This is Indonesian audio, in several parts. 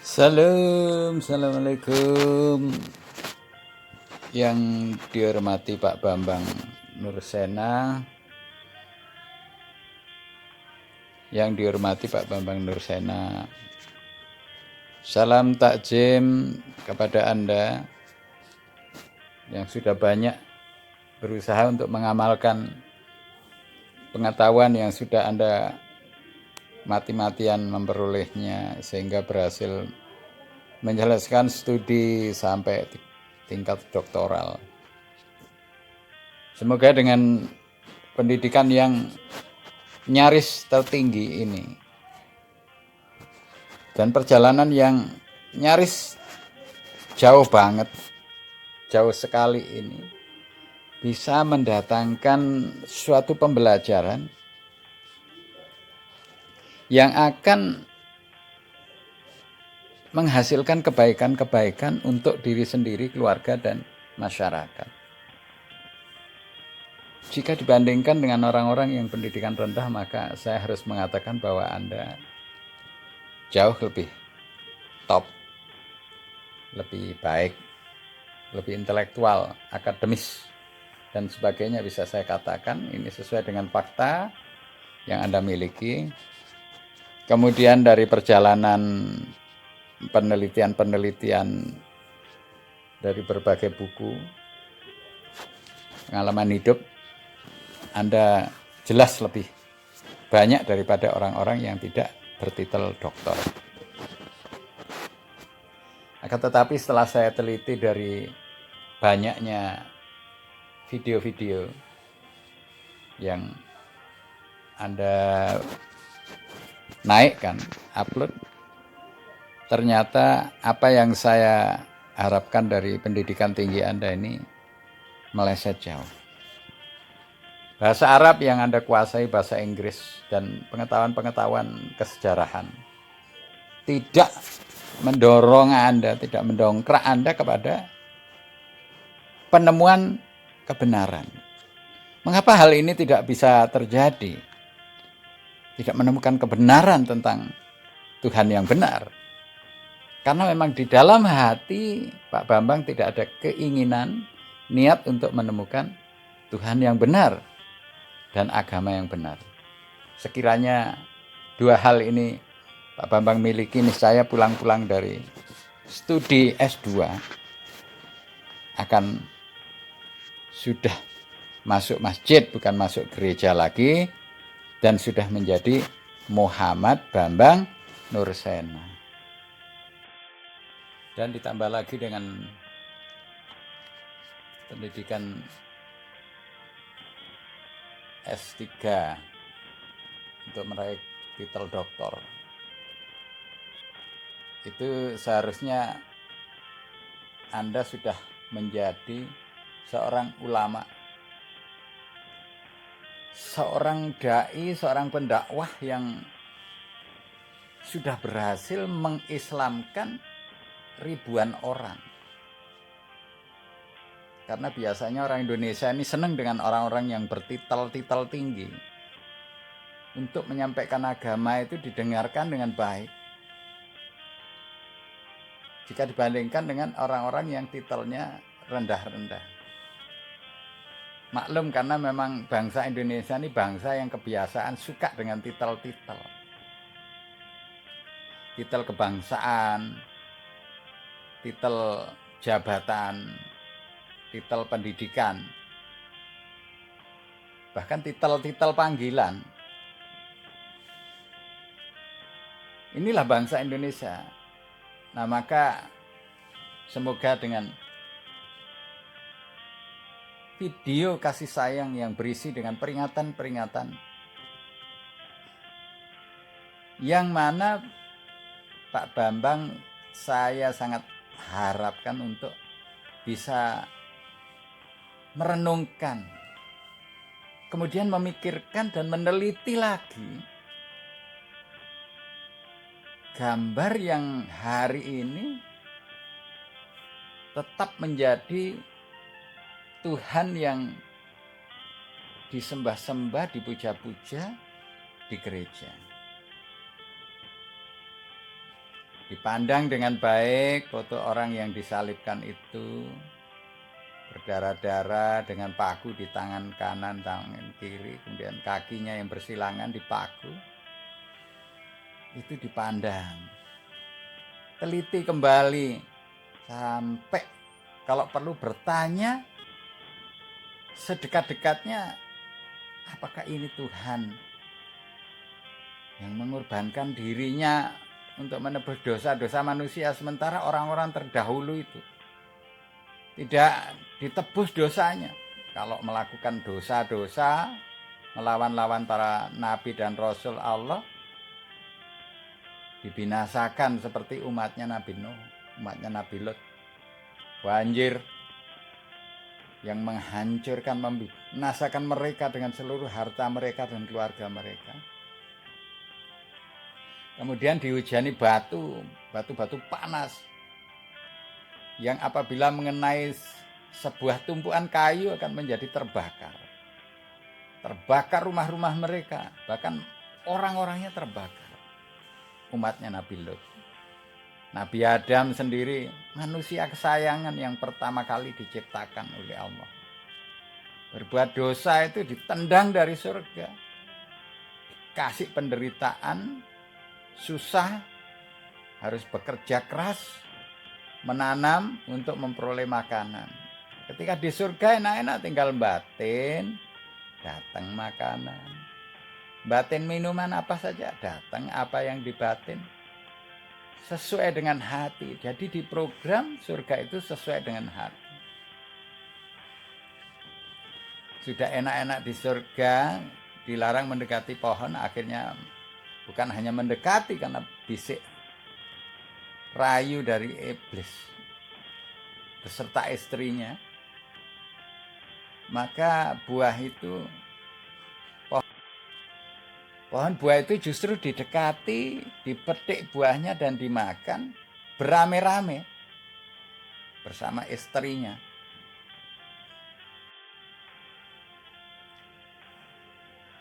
Assalamualaikum. Yang dihormati Pak Bambang Nursena, salam takjim kepada Anda yang sudah banyak berusaha untuk mengamalkan pengetahuan yang sudah Anda mati-matian memperolehnya sehingga berhasil menjelaskan studi sampai tingkat doktoral. Semoga dengan pendidikan yang nyaris tertinggi ini dan perjalanan yang nyaris jauh sekali ini bisa mendatangkan suatu pembelajaran yang akan menghasilkan kebaikan-kebaikan untuk diri sendiri, keluarga, dan masyarakat. Jika dibandingkan dengan orang-orang yang pendidikan rendah, maka saya harus mengatakan bahwa Anda jauh lebih top, lebih baik, lebih intelektual, akademis, dan sebagainya. Bisa saya katakan ini sesuai dengan fakta yang Anda miliki. Kemudian dari perjalanan penelitian dari berbagai buku, pengalaman hidup, Anda jelas lebih banyak daripada orang-orang yang tidak bertitel doktor. Akan tetapi setelah saya teliti dari banyaknya video-video yang Anda naikkan, upload, ternyata apa yang saya harapkan dari pendidikan tinggi Anda ini meleset jauh. Bahasa Arab yang Anda kuasai, bahasa Inggris, dan pengetahuan-pengetahuan kesejarahan tidak mendorong Anda, tidak mendongkrak Anda kepada penemuan kebenaran. Mengapa hal ini tidak bisa terjadi? Tidak menemukan kebenaran tentang Tuhan yang benar. Karena memang di dalam hati Pak Bambang tidak ada keinginan, niat untuk menemukan Tuhan yang benar dan agama yang benar. Sekiranya dua hal ini Pak Bambang miliki, niscaya pulang-pulang dari studi S2 akan sudah masuk masjid, bukan masuk gereja lagi, dan sudah menjadi Muhammad Bambang Nursena. Dan ditambah lagi dengan pendidikan S3 untuk meraih titel doktor. Itu seharusnya Anda sudah menjadi seorang ulama, seorang dai, seorang pendakwah yang sudah berhasil mengislamkan ribuan orang. Karena biasanya orang Indonesia ini senang dengan orang-orang yang bertitel-titel tinggi. Untuk menyampaikan agama itu didengarkan dengan baik. Jika dibandingkan dengan orang-orang yang titelnya rendah-rendah. Maklum, karena memang bangsa Indonesia ini bangsa yang kebiasaan suka dengan titel-titel. Titel kebangsaan, titel jabatan, titel pendidikan, bahkan titel-titel panggilan. Inilah bangsa Indonesia. Nah, maka semoga dengan video kasih sayang yang berisi dengan peringatan-peringatan yang mana Pak Bambang saya sangat harapkan untuk bisa merenungkan, kemudian memikirkan dan meneliti lagi gambar yang hari ini tetap menjadi Tuhan yang disembah-sembah, dipuja-puja di gereja. Dipandang dengan baik foto orang yang disalibkan itu, berdarah-darah dengan paku di tangan kanan, tangan kiri, kemudian kakinya yang bersilangan dipaku. Itu dipandang. Teliti kembali sampai kalau perlu bertanya sedekat-dekatnya, apakah ini Tuhan yang mengorbankan dirinya untuk menebus dosa-dosa manusia, sementara orang-orang terdahulu itu tidak ditebus dosanya. Kalau melakukan dosa-dosa, melawan-lawan para nabi dan rasul Allah, dibinasakan seperti umatnya Nabi Nuh, umatnya Nabi Lot. Banjir yang menghancurkan, membinasakan mereka dengan seluruh harta mereka dan keluarga mereka. Kemudian dihujani batu-batu panas yang apabila mengenai sebuah tumpuan kayu akan menjadi terbakar. Terbakar rumah-rumah mereka, bahkan orang-orangnya terbakar. Umatnya Nabi Lot. Nabi Adam sendiri, manusia kesayangan yang pertama kali diciptakan oleh Allah. Berbuat dosa itu ditendang dari surga. Kasih penderitaan, susah, harus bekerja keras, menanam untuk memperoleh makanan. Ketika di surga enak-enak tinggal batin, datang makanan. Batin minuman apa saja, datang apa yang dibatin. Sesuai dengan hati. Jadi di program surga itu sesuai dengan hati. Sudah enak-enak di surga, dilarang mendekati pohon, akhirnya bukan hanya mendekati karena bisik rayu dari iblis beserta istrinya. Maka buah itu, pohon buah itu justru didekati, dipetik buahnya dan dimakan beramai-ramai bersama istrinya.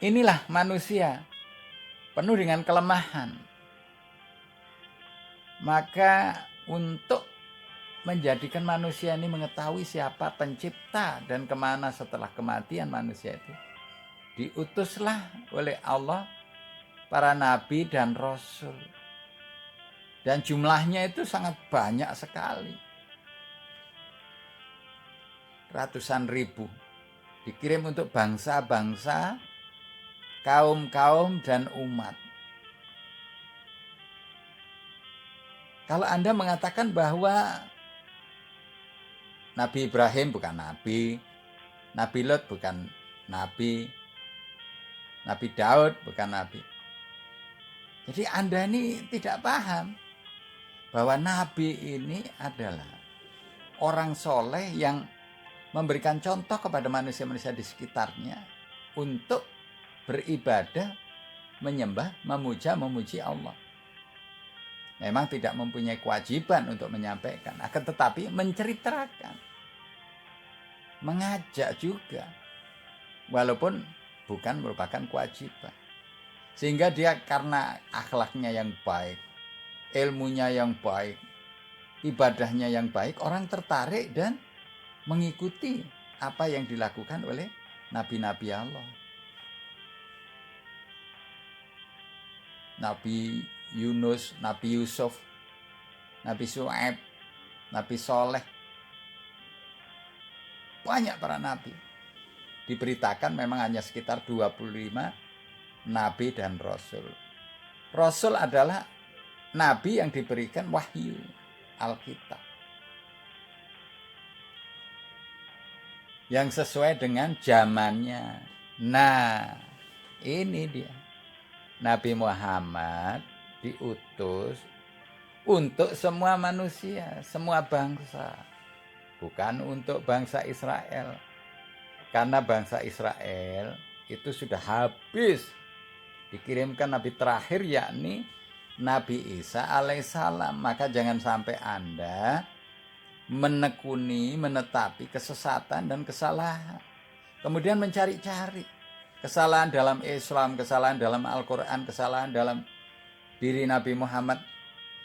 Inilah manusia penuh dengan kelemahan. Maka untuk menjadikan manusia ini mengetahui siapa pencipta dan kemana setelah kematian manusia itu, diutuslah oleh Allah para nabi dan rasul. Dan jumlahnya itu sangat banyak sekali. Ratusan ribu. Dikirim untuk bangsa-bangsa, kaum-kaum dan umat. Kalau Anda mengatakan bahwa Nabi Ibrahim bukan nabi, Nabi Lot bukan nabi, Nabi Daud bukan nabi. Jadi Anda ini tidak paham bahwa nabi ini adalah orang soleh yang memberikan contoh kepada manusia-manusia di sekitarnya untuk beribadah, menyembah, memuja, memuji Allah. Memang tidak mempunyai kewajiban untuk menyampaikan, akan tetapi menceritakan, mengajak juga, walaupun bukan merupakan kewajiban. Sehingga dia karena akhlaknya yang baik, ilmunya yang baik, ibadahnya yang baik, orang tertarik dan mengikuti apa yang dilakukan oleh nabi-nabi Allah. Nabi Yunus, Nabi Yusuf, Nabi Syuaib, Nabi Soleh. Banyak para nabi. Diberitakan memang hanya sekitar 25 nabi dan rasul. Rasul adalah nabi yang diberikan wahyu Alkitab, yang sesuai dengan zamannya. Nah, ini dia. Nabi Muhammad diutus untuk semua manusia, semua bangsa. Bukan untuk bangsa Israel. Karena bangsa Israel itu sudah habis. Dikirimkan nabi terakhir yakni Nabi Isa alaihissalam. Maka jangan sampai Anda menekuni, menetapi kesesatan dan kesalahan. Kemudian mencari-cari kesalahan dalam Islam, kesalahan dalam Al-Quran, kesalahan dalam diri Nabi Muhammad.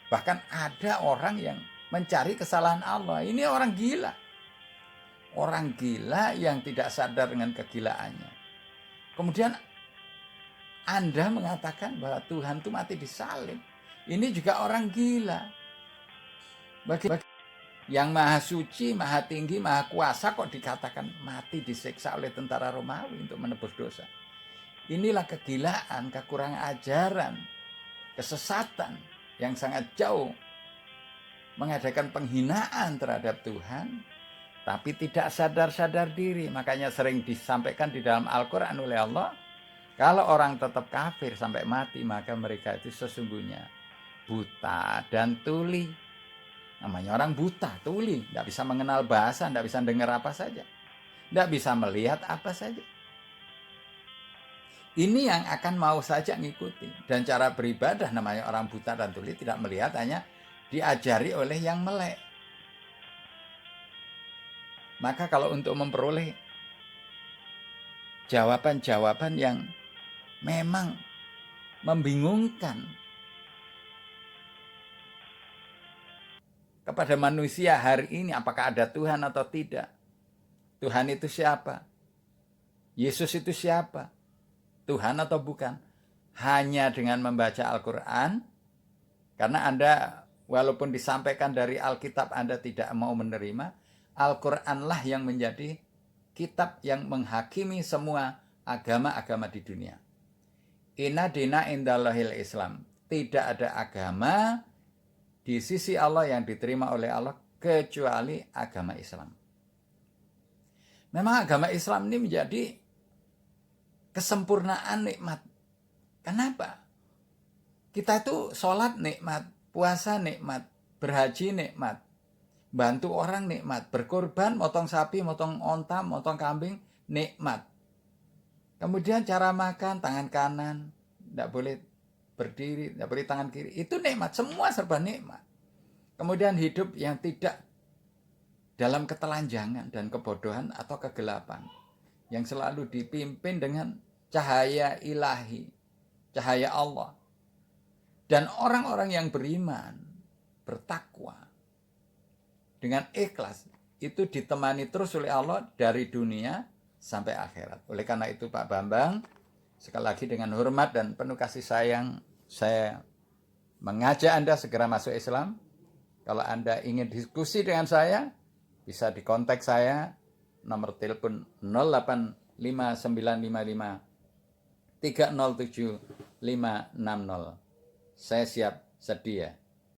Bahkan ada orang yang mencari kesalahan Allah. Ini orang gila. Orang gila yang tidak sadar dengan kegilaannya. Kemudian Anda mengatakan bahwa Tuhan itu mati disalib. Ini juga orang gila. Bagi yang maha suci, maha tinggi, maha kuasa kok dikatakan mati disiksa oleh tentara Romawi untuk menebus dosa. Inilah kegilaan, kekurangan ajaran, kesesatan yang sangat jauh, mengadakan penghinaan terhadap Tuhan, tapi tidak sadar-sadar diri. Makanya sering disampaikan di dalam Al-Quran oleh Allah, kalau orang tetap kafir sampai mati, maka mereka itu sesungguhnya buta dan tuli. Namanya orang buta, tuli, tidak bisa mengenal bahasa, tidak bisa dengar apa saja, tidak bisa melihat apa saja. Ini yang akan mau saja ngikuti. Dan cara beribadah namanya orang buta dan tuli tidak melihat, hanya diajari oleh yang melek. Maka kalau untuk memperoleh jawaban-jawaban yang memang membingungkan kepada manusia hari ini, apakah ada Tuhan atau tidak? Tuhan itu siapa? Yesus itu siapa? Tuhan atau bukan? Hanya dengan membaca Al-Quran, karena Anda walaupun disampaikan dari Alkitab Anda tidak mau menerima, Al-Quranlah yang menjadi kitab yang menghakimi semua agama-agama di dunia. Inna dina indallahil Islam. Tidak ada agama di sisi Allah yang diterima oleh Allah kecuali agama Islam. Memang agama Islam ini menjadi kesempurnaan nikmat. Kenapa? Kita itu sholat nikmat, puasa nikmat, berhaji nikmat, bantu orang nikmat, berkorban, motong sapi, motong onta, motong kambing nikmat. Kemudian cara makan, tangan kanan, tidak boleh berdiri, tidak boleh tangan kiri. Itu nikmat, semua serba nikmat. Kemudian hidup yang tidak dalam ketelanjangan dan kebodohan atau kegelapan, yang selalu dipimpin dengan cahaya ilahi, cahaya Allah. Dan orang-orang yang beriman, bertakwa, dengan ikhlas, itu ditemani terus oleh Allah dari dunia sampai akhirat. Oleh karena itu Pak Bambang, sekali lagi dengan hormat dan penuh kasih sayang, saya mengajak Anda segera masuk Islam. Kalau Anda ingin diskusi dengan saya, bisa dikontak saya, nomor telepon 085955 307 560. Saya siap sedia